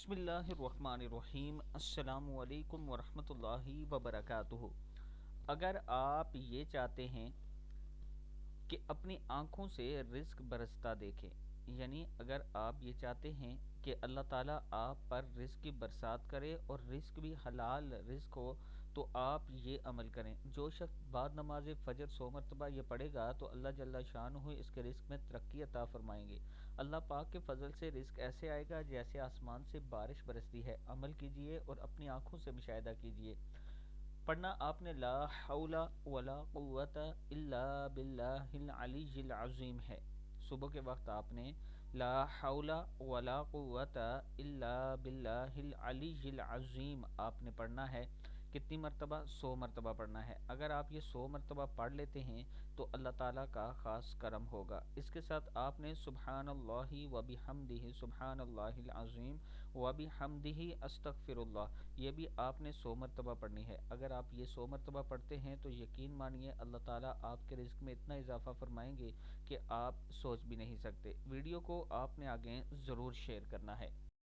بسم اللہ الرحمن الرحیم، السلام علیکم ورحمۃ اللہ وبرکاتہ۔ اگر آپ یہ چاہتے ہیں کہ اپنی آنکھوں سے رزق برستا دیکھیں، یعنی اگر آپ یہ چاہتے ہیں کہ اللہ تعالیٰ آپ پر رزق کی برسات کرے اور رزق بھی حلال رزق ہو، تو آپ یہ عمل کریں۔ جو شخص بعد نماز فجر 100 مرتبہ یہ پڑھے گا تو اللہ جل شانہ اس کے رزق میں ترقی عطا فرمائیں گے۔ اللہ پاک کے فضل سے رزق ایسے آئے گا جیسے آسمان سے بارش برستی ہے۔ عمل کیجئے اور اپنی آنکھوں سے مشاہدہ کیجئے۔ پڑھنا آپ نے لا حول ولا قوت الا باللہ العلی العظیم ہے۔ صبح کے وقت آپ نے لا حول ولا قوت الا باللہ العلی العظیم آپ نے پڑھنا ہے۔ کتنی مرتبہ؟ 100 مرتبہ پڑھنا ہے۔ اگر آپ یہ 100 مرتبہ پڑھ لیتے ہیں تو اللہ تعالیٰ کا خاص کرم ہوگا۔ اس کے ساتھ آپ نے سبحان اللہ وبحمدہ سبحان اللہ العظیم وبحمدہ استغفر اللہ، یہ بھی آپ نے 100 مرتبہ پڑھنی ہے۔ اگر آپ یہ 100 مرتبہ پڑھتے ہیں تو یقین مانیے اللہ تعالیٰ آپ کے رزق میں اتنا اضافہ فرمائیں گے کہ آپ سوچ بھی نہیں سکتے۔ ویڈیو کو آپ نے آگے ضرور شیئر کرنا ہے۔